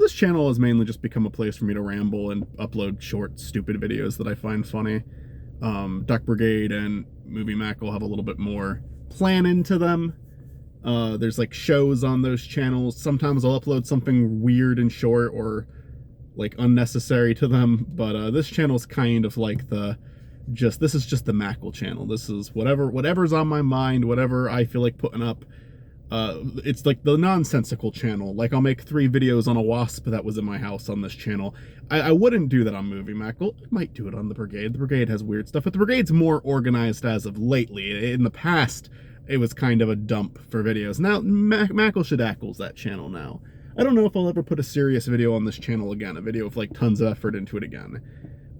this channel has mainly just become a place for me to ramble and upload short, stupid videos that I find funny. Duck Brigade and Movie Mac will have a little bit more plan into them. There's like shows on those channels. Sometimes I'll upload something weird and short or like unnecessary to them, but this channel's kind of like this is just the Mackle channel. This is whatever's on my mind, whatever I feel like putting up. It's like the nonsensical channel. Like I'll make 3 videos on a wasp that was in my house on this channel. I wouldn't do that on Movie Mackle. I might do it on the Brigade. The Brigade has weird stuff, but the Brigade's more organized as of lately. In the past, it was kind of a dump for videos. Now, Mackle Shadackle's that channel now. I don't know if I'll ever put a serious video on this channel again, a video with like tons of effort into it again.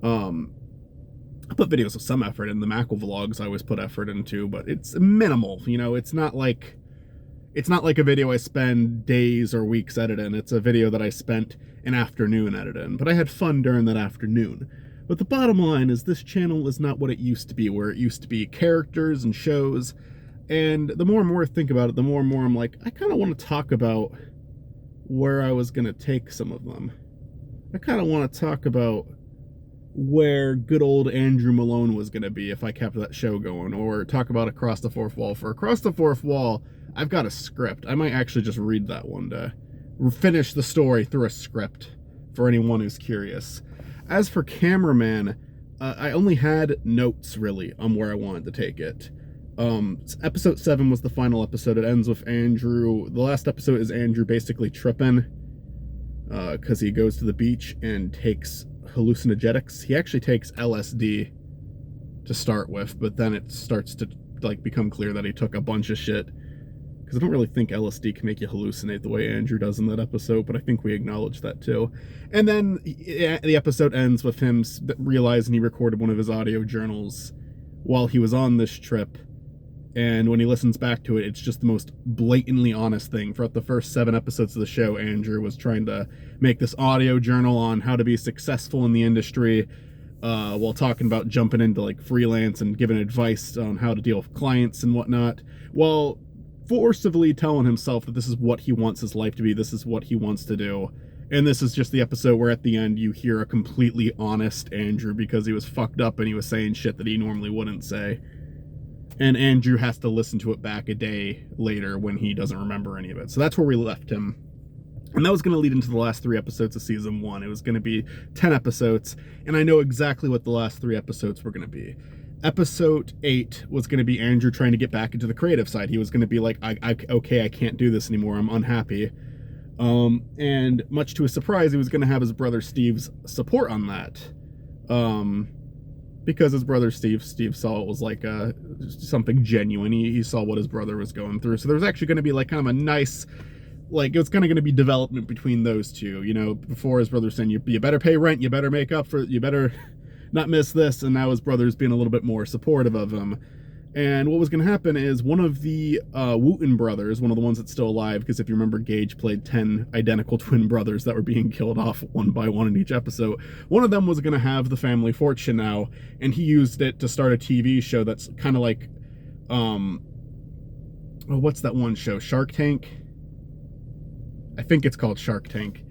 I put videos with some effort in the Mackle vlogs I always put effort into, but it's minimal, you know. It's not like a video I spend days or weeks editing. It's a video that I spent an afternoon editing, but I had fun during that afternoon. But the bottom line is this channel is not what it used to be, where it used to be characters and shows. And the more and more I think about it, the more and more I'm like, I kind of want to talk about where I was going to take some of them. I kind of want to talk about where good old Andrew Malone was going to be if I kept that show going, or talk about Across the Fourth Wall. For Across the Fourth Wall, I've got a script. I might actually just read that one day. Finish the story through a script for anyone who's curious. As for Cameraman, I only had notes, really, on where I wanted to take it. Episode 7 was the final episode. It ends with Andrew. The last episode is Andrew basically tripping because he goes to the beach and takes hallucinogenics. He actually takes LSD to start with, but then it starts to like become clear that he took a bunch of shit, because I don't really think LSD can make you hallucinate the way Andrew does in that episode, but I think we acknowledge that too. And then the episode ends with him realizing he recorded one of his audio journals while he was on this trip. And when he listens back to it, it's just the most blatantly honest thing. Throughout the first 7 episodes of the show, Andrew was trying to make this audio journal on how to be successful in the industry, while talking about jumping into like freelance and giving advice on how to deal with clients and whatnot, while forcibly telling himself that this is what he wants his life to be, this is what he wants to do. And this is just the episode where at the end you hear a completely honest Andrew, because he was fucked up and he was saying shit that he normally wouldn't say. And Andrew has to listen to it back a day later when he doesn't remember any of it. So that's where we left him. And that was going to lead into the last 3 episodes of season 1. It was going to be 10 episodes, and I know exactly what the last 3 episodes were going to be. Episode 8 was going to be Andrew trying to get back into the creative side. He was going to be like, okay, I can't do this anymore. I'm unhappy. And much to his surprise, he was going to have his brother Steve's support on that. Because his brother Steve saw it was like something genuine. He saw what his brother was going through. So there was actually going to be like kind of a nice, like, it was kind of going to be development between those two. You know, before his brother saying, you better pay rent, you better make up for, you better not miss this. And now his brother's being a little bit more supportive of him. And what was going to happen is one of the Wooten brothers, one of the ones that's still alive, because if you remember, Gage played 10 identical twin brothers that were being killed off one by one in each episode. One of them was going to have the family fortune now, and he used it to start a TV show that's kind of like, what's that one show? Shark Tank? I think it's called Shark Tank.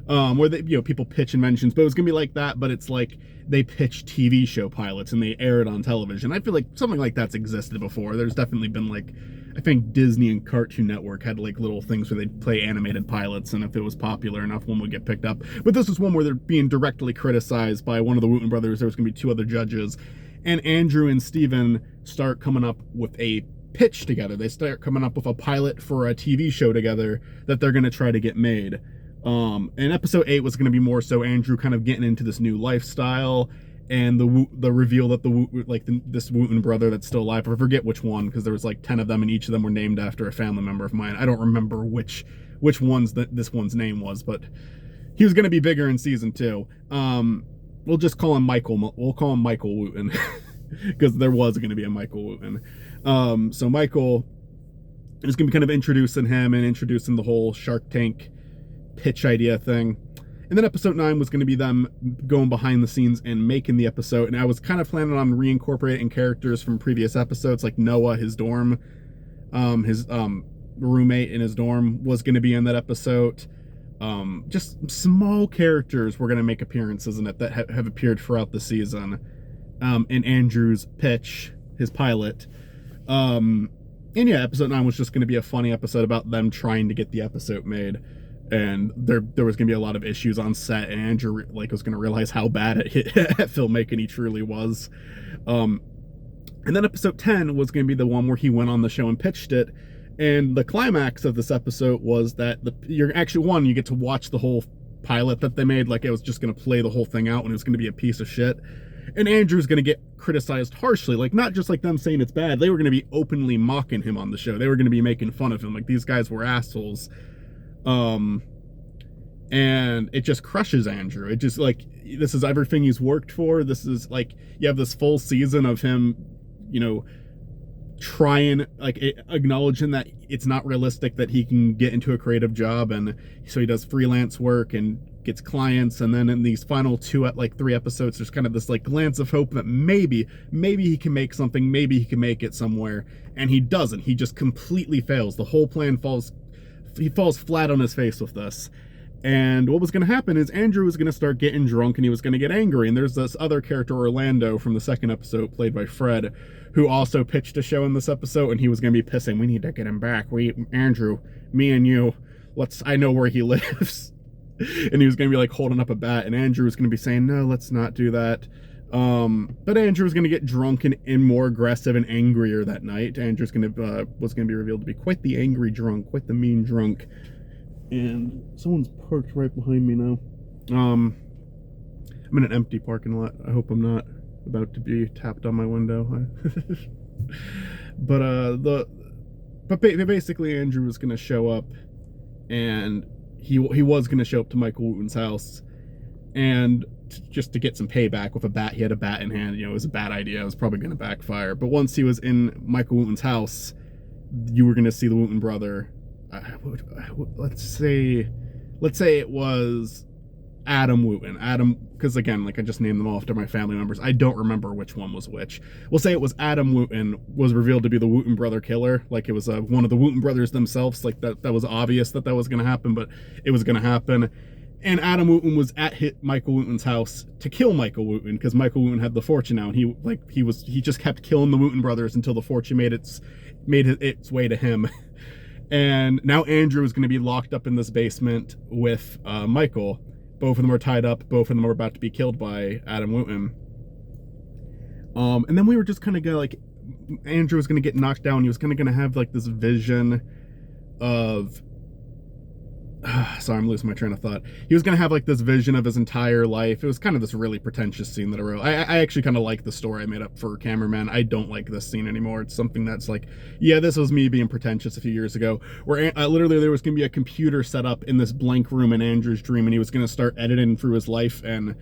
Where they, you know, people pitch inventions, but it was gonna be like that, but it's like they pitch TV show pilots and they air it on television. I feel like something like that's existed before. There's definitely been like, I think Disney and Cartoon Network had like little things where they'd play animated pilots, and if it was popular enough, one would get picked up. But this was one where they're being directly criticized by one of the Wooten brothers. There was gonna be 2 other judges, and Andrew and Steven start coming up with a pitch together. They start coming up with a pilot for a TV show together that they're gonna try to get made. And episode 8 was going to be more so Andrew kind of getting into this new lifestyle, and the reveal that this Wooten brother that's still alive, I forget which one, because there was like 10 of them and each of them were named after a family member of mine. I don't remember which ones that this one's name was, but he was going to be bigger in season 2. We'll just call him Michael. We'll call him Michael Wooten because there was going to be a Michael Wooten. So Michael is going to be kind of introducing him and introducing the whole Shark Tank pitch idea thing. And then episode 9 was going to be them going behind the scenes and making the episode. And I was kind of planning on reincorporating characters from previous episodes, like Noah, his dorm, his roommate in his dorm was going to be in that episode. Just small characters were going to make appearances in it that have appeared throughout the season. In Andrew's pitch, his pilot. And yeah, episode 9 was just going to be a funny episode about them trying to get the episode made. And there was going to be a lot of issues on set, and Andrew was going to realize how bad at filmmaking he truly was. And then episode 10 was going to be the one where he went on the show and pitched it. And the climax of this episode was that you get to watch the whole pilot that they made. Like, it was just going to play the whole thing out, and it was going to be a piece of shit. And Andrew's going to get criticized harshly, like, not just like them saying it's bad. They were going to be openly mocking him on the show. They were going to be making fun of him. Like, these guys were assholes. And it just crushes Andrew. It just, like, this is everything he's worked for. This is, like, you have this full season of him, trying, like, acknowledging that it's not realistic that he can get into a creative job, and so he does freelance work and gets clients. And then in these final 3 episodes, there's kind of this, like, glance of hope that maybe he can make something, maybe he can make it somewhere, and he doesn't. He just completely fails. The whole plan falls flat on his face with this. And what was going to happen is Andrew was going to start getting drunk, and he was going to get angry. And there's this other character, Orlando, from the second episode, played by Fred, who also pitched a show in this episode, and he was going to be pissing. We need to get him back. Andrew, me and you, I know where he lives. And he was going to be, like, holding up a bat, and Andrew was going to be saying, no, let's not do that. But Andrew was going to get drunk and more aggressive and angrier that night. Andrew was going to be revealed to be quite the angry drunk, quite the mean drunk. And someone's parked right behind me now. I'm in an empty parking lot. I hope I'm not about to be tapped on my window. But basically Andrew was going to show up, and he was going to show up to Michael Wooten's house, and just to get some payback with a bat. He had a bat in hand. It was a bad idea. It was probably going to backfire. But once he was in Michael Wooten's house, you were going to see the Wooten brother. Let's say it was Adam Wooten. Adam, because again, like, I just named them all after my family members. I don't remember which one was which. We'll say it was Adam Wooten was revealed to be the Wooten brother killer. Like, it was one of the Wooten brothers themselves. Like, that was obvious that was going to happen, but it was going to happen. And Adam Wooten was at Michael Wooten's house to kill Michael Wooten, because Michael Wooten had the fortune now, and he just kept killing the Wooten brothers until the fortune made its way to him. And now Andrew is going to be locked up in this basement with Michael. Both of them are tied up. Both of them are about to be killed by Adam Wooten. And then we were just kind of like, Andrew was going to get knocked down. He was kind of going to have, like, this vision of... sorry, I'm losing my train of thought. He was going to have, like, this vision of his entire life. It was kind of this really pretentious scene that I wrote. I actually kind of like the story I made up for Cameraman. I don't like this scene anymore. It's something that's like, yeah, this was me being pretentious a few years ago, where literally there was going to be a computer set up in this blank room in Andrew's dream, and he was going to start editing through his life and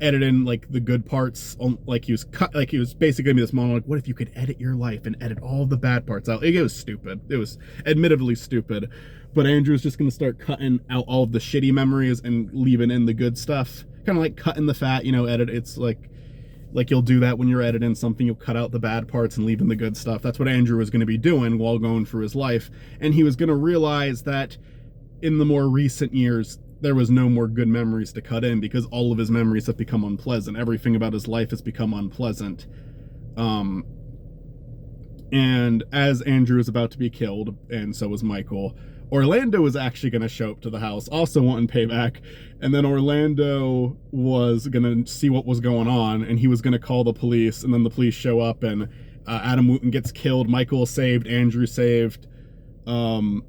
editing, like, the good parts. Like, he was basically going to be this monologue. What if you could edit your life and edit all the bad parts out? It was stupid. It was admittedly stupid. But Andrew's just going to start cutting out all of the shitty memories and leaving in the good stuff. Kind of like cutting the fat, edit. It's like you'll do that when you're editing something. You'll cut out the bad parts and leave in the good stuff. That's what Andrew was going to be doing while going through his life. And he was going to realize that in the more recent years, there was no more good memories to cut in, because all of his memories have become unpleasant. Everything about his life has become unpleasant. And as Andrew is about to be killed, and so is Michael, Orlando was actually going to show up to the house, also wanting payback. And then Orlando was going to see what was going on, and he was going to call the police. And then the police show up, and Adam Wooten gets killed. Michael saved. Andrew saved. And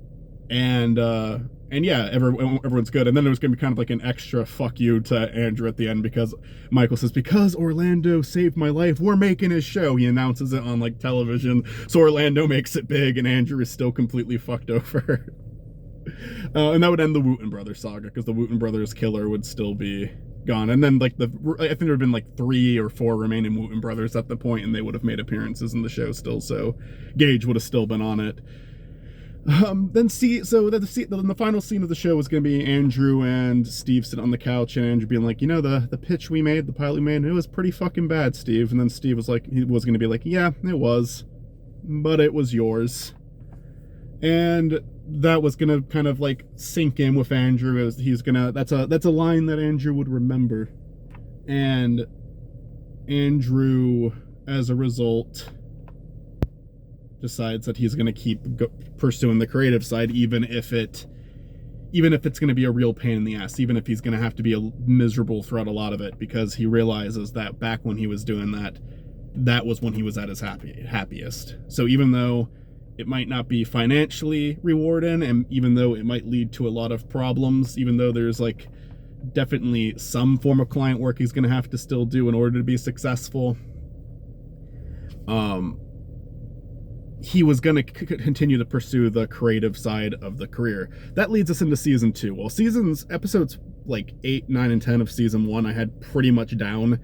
yeah, everyone's good. And then there was going to be kind of like an extra fuck you to Andrew at the end, because Michael says, because Orlando saved my life, we're making his show. He announces it on, like, television. So Orlando makes it big, and Andrew is still completely fucked over. And that would end the Wooten brothers saga, because the Wooten brothers killer would still be gone. And then, like, I think there would have been like 3 or 4 remaining Wooten brothers at the point, and they would have made appearances in the show still. So Gage would have still been on it. Then the final scene of the show was going to be Andrew and Steve sitting on the couch, and Andrew being like, the pitch we made, the pilot we made, it was pretty fucking bad, Steve. And then Steve was like, he was going to be like, yeah, it was, but it was yours. And that was gonna kind of like sink in with Andrew, as he's gonna, that's a line that Andrew would remember. And Andrew, as a result, decides that he's gonna keep pursuing the creative side, even if it's going to be a real pain in the ass, even if he's going to have to be miserable throughout a lot of it, because he realizes that back when he was doing that, that was when he was at his happiest. So even though it might not be financially rewarding, and even though it might lead to a lot of problems, even though there's like definitely some form of client work he's going to have to still do in order to be successful, he was going to continue to pursue the creative side of the career. That leads us into season 2. Well, episodes like 8, 9, and 10 of season 1 I had pretty much down.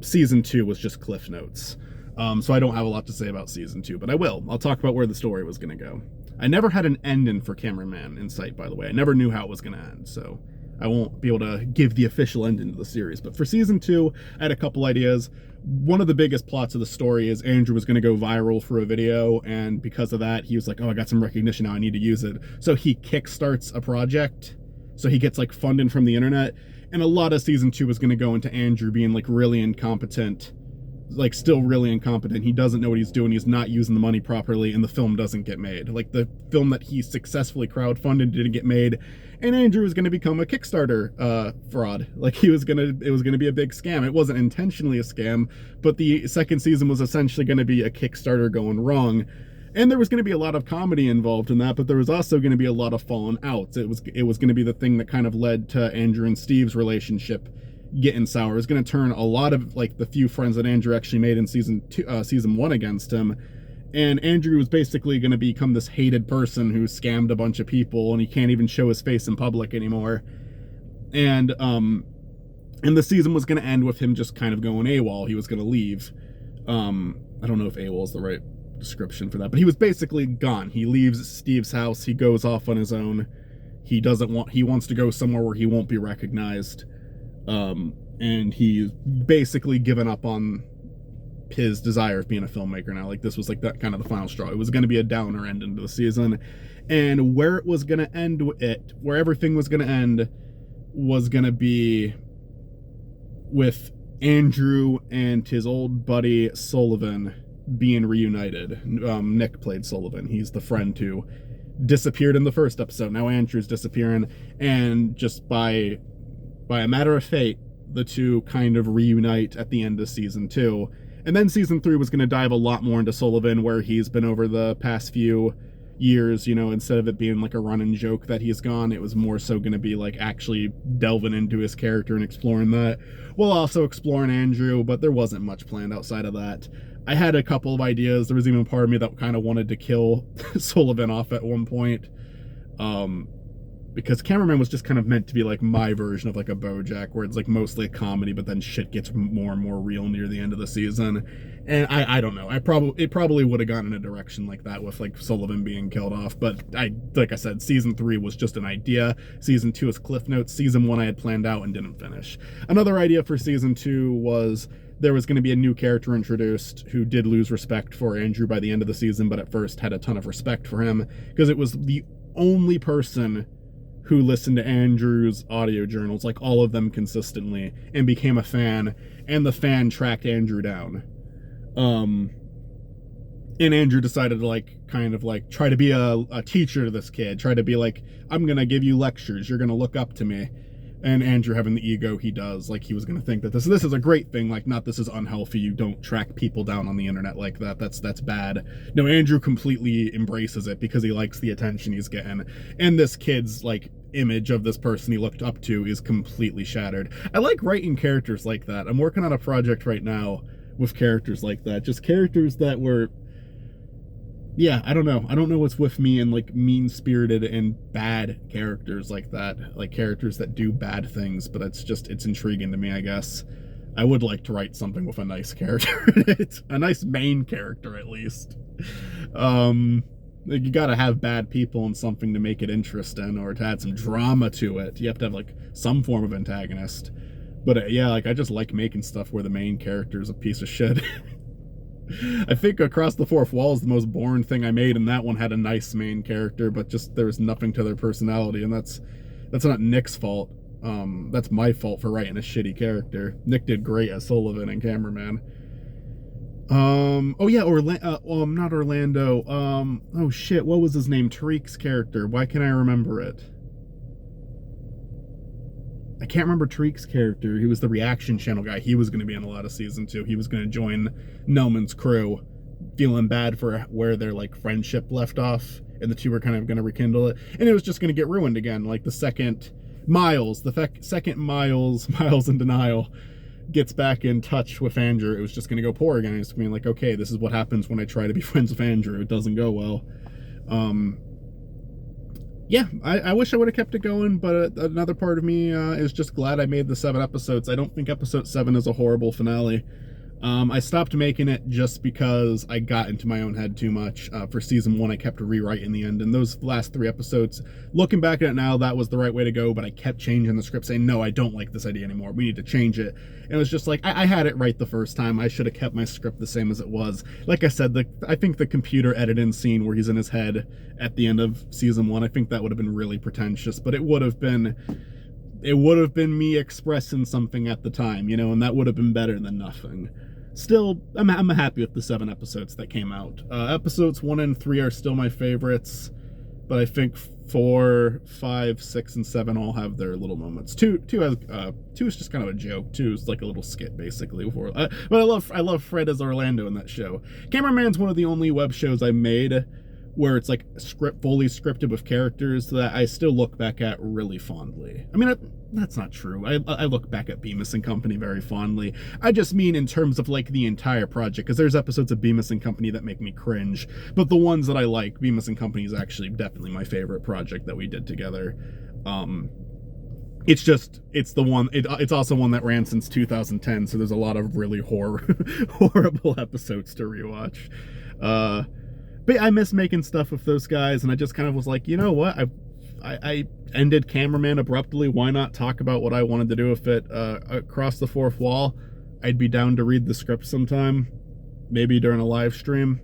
Season 2 was just cliff notes. So I don't have a lot to say about season 2, but I'll talk about where the story was going to go. I never had an ending for Cameraman in sight, by the way. I never knew how it was going to end, so I won't be able to give the official ending to the series. But for season 2, I had a couple ideas. One of the biggest plots of the story is Andrew was going to go viral for a video, and because of that, he was like, oh, I got some recognition now, I need to use it. So he kickstarts a project, so he gets like funding from the internet, and a lot of season 2 was going to go into Andrew being like really incompetent, like still really incompetent. He doesn't know what he's doing, he's not using the money properly, and the film doesn't get made. Like the film that he successfully crowdfunded didn't get made, and Andrew was going to become a Kickstarter fraud. Like it was going to be a big scam. It wasn't intentionally a scam, but the second season was essentially going to be a Kickstarter going wrong. And there was going to be a lot of comedy involved in that, but there was also going to be a lot of falling outs. It was going to be the thing that kind of led to Andrew and Steve's relationship getting sour. It was going to turn a lot of like the few friends that Andrew actually made in season 1 against him. And Andrew was basically going to become this hated person who scammed a bunch of people, and he can't even show his face in public anymore. And the season was going to end with him just kind of going AWOL. He was going to leave. I don't know if AWOL is the right description for that, but he was basically gone. He leaves Steve's house. He goes off on his own. He wants to go somewhere where he won't be recognized. And he's basically given up on his desire of being a filmmaker now. Like this was like that kind of the final straw. It was going to be a downer end into the season, and where it was going to end where everything was going to end was going to be with Andrew and his old buddy Sullivan being reunited. Nick played Sullivan. He's the friend who disappeared in the first episode. Now Andrew's disappearing, and just by a matter of fate, the two kind of reunite at the end of season 2. And then season 3 was going to dive a lot more into Sullivan, where he's been over the past few years, you know, instead of it being like a running joke that he's gone, it was more so going to be like actually delving into his character and exploring that, while also exploring Andrew, but there wasn't much planned outside of that. I had a couple of ideas. There was even part of me that kind of wanted to kill Sullivan off at one point. Because Cameraman was just kind of meant to be like my version of like a BoJack, where it's like mostly a comedy, but then shit gets more and more real near the end of the season. And I don't know. It probably would have gone in a direction like that with like Sullivan being killed off. But like I said, season 3 was just an idea. Season 2 is cliff notes. Season 1 I had planned out and didn't finish. Another idea for season 2 was there was going to be a new character introduced who did lose respect for Andrew by the end of the season, but at first had a ton of respect for him, because it was the only person who listened to Andrew's audio journals, like all of them consistently, and became a fan, and the fan tracked Andrew down. And Andrew decided to like kind of like try to be a teacher to this kid, try to be like, I'm gonna give you lectures, you're gonna look up to me. And Andrew, having the ego he does, like he was gonna think that this is a great thing, like not this is unhealthy, you don't track people down on the internet like that, that's bad. No, Andrew completely embraces it because he likes the attention he's getting, and this kid's like image of this person he looked up to is completely shattered. I like writing characters like that. I'm working on a project right now with characters like that, just characters that were, yeah, I don't know what's with me and like mean-spirited and bad characters like that, like characters that do bad things, but it's intriguing to me, I guess. I would like to write something with a nice character in it, a nice main character at least. Like you gotta have bad people and something to make it interesting, or to add some drama to it. You have to have like some form of antagonist. But yeah, like I just like making stuff where the main character is a piece of shit. I think Across the Fourth Wall is the most boring thing I made, and that one had a nice main character, but just there was nothing to their personality, and that's not Nick's fault. That's my fault for writing a shitty character. Nick did great as Sullivan and cameraman. Oh yeah, not Orlando. Oh shit, what was his name? Tariq's character. Why can't I remember it? I can't remember Tariq's character. He was the reaction channel guy. He was going to be in a lot of season 2. He was going to join Nelman's crew, feeling bad for where their like friendship left off, and the two were kind of going to rekindle it, and it was just going to get ruined again. Like the second Miles in denial gets back in touch with Andrew, it was just going to go poor again. It's being like, okay, this is what happens when I try to be friends with Andrew. It doesn't go well. Yeah, I wish I would have kept it going, but another part of me is just glad I made the 7 episodes. I don't think episode 7 is a horrible finale. I stopped making it just because I got into my own head too much. For season 1, I kept rewriting the end, and those last 3 episodes, looking back at it now, that was the right way to go, but I kept changing the script, saying, no, I don't like this idea anymore. We need to change it. And it was just like, I had it right the first time. I should have kept my script the same as it was. Like I said, I think the computer editing scene where he's in his head at the end of season 1, I think that would have been really pretentious, but it would have been me expressing something at the time, and that would have been better than nothing. Still, I'm happy with the 7 episodes that came out. Episodes 1 and 3 are still my favorites, but I think 4, 5, 6, and 7 all have their little moments. 2 is just kind of a joke. 2 is like a little skit, basically. But I love Fred as Orlando in that show. Cameraman's one of the only web shows I made where it's like fully scripted with characters that I still look back at really fondly. I mean, that's not true. I look back at Bemis and Company very fondly. I just mean in terms of like the entire project, because there's episodes of Bemis and Company that make me cringe, but the ones that I like, Bemis and Company is actually definitely my favorite project that we did together. It's also one that ran since 2010, so there's a lot of really horrible episodes to rewatch. But I miss making stuff with those guys, and I just kind of was like, you know what? I ended Cameraman abruptly. Why not talk about what I wanted to do with it? Across the Fourth Wall, I'd be down to read the script sometime, maybe during a live stream.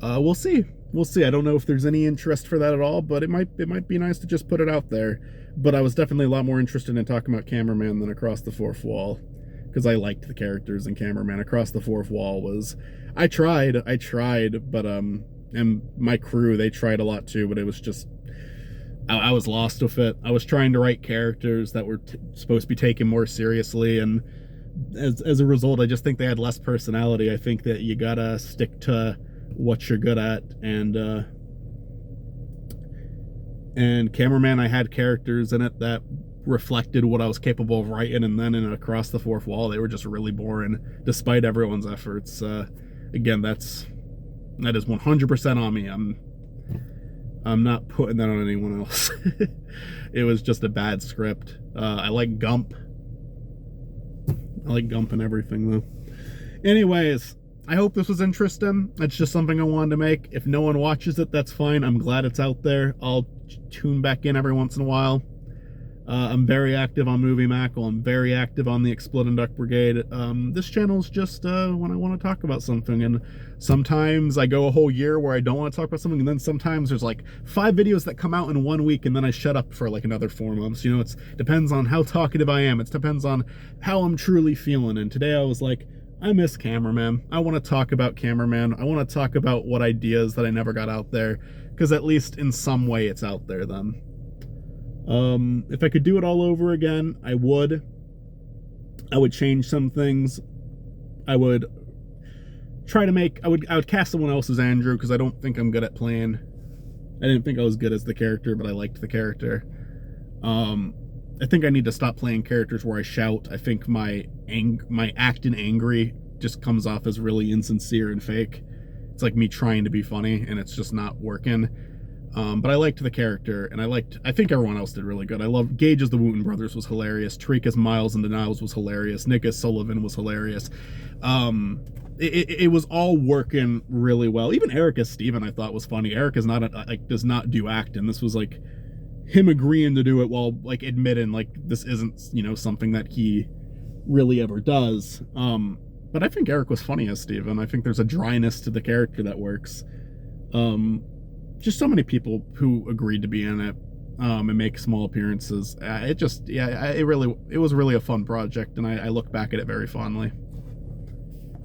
We'll see. I don't know if there's any interest for that at all, but it might be nice to just put it out there. But I was definitely a lot more interested in talking about Cameraman than Across the Fourth Wall, because I liked the characters in Cameraman. Across the Fourth Wall was... I tried, but, and my crew, they tried a lot too, but it was just, I was lost with it. I was trying to write characters that were supposed to be taken more seriously, and as a result, I just think they had less personality. I think that you gotta stick to what you're good at, and Cameraman, I had characters in it that reflected what I was capable of writing, and then in Across the Fourth Wall, they were just really boring, despite everyone's efforts. Again, that is 100% on me. I'm not putting that on anyone else. It was just a bad script. I like Gump. I like Gump and everything, though. Anyways, I hope this was interesting. It's just something I wanted to make. If no one watches it, that's fine. I'm glad it's out there. I'll tune back in every once in a while. I'm very active on Movie Mackle. I'm very active on the Exploding Duck Brigade. This channel's just when I want to talk about something, and sometimes I go a whole year where I don't want to talk about something, and then sometimes there's like 5 videos that come out in 1 week, and then I shut up for like another 4 months. It depends on how talkative I am. It depends on how I'm truly feeling, and today I was like, I miss Cameraman. I want to talk about Cameraman. I want to talk about what ideas that I never got out there, because at least in some way it's out there then. If I could do it all over again, I would change some things. I would try to I would cast someone else as Andrew, because I don't think I'm good at playing. I didn't think I was good as the character, but I liked the character. I think I need to stop playing characters where I shout. I think my acting angry just comes off as really insincere and fake. It's like me trying to be funny, and it's just not working. But I liked the character, and I think everyone else did really good. I love Gage as the Wooten Brothers was hilarious. Tariq as Miles and Denials was hilarious. Nick as Sullivan was hilarious. It was all working really well. Even Eric as Steven I thought was funny. Eric is not does not do acting. This was like him agreeing to do it while like admitting like this isn't something that he really ever does. But I think Eric was funny as Steven. I think there's a dryness to the character that works. Um, just so many people who agreed to be in it, and make small appearances. It was really a fun project, and I look back at it very fondly.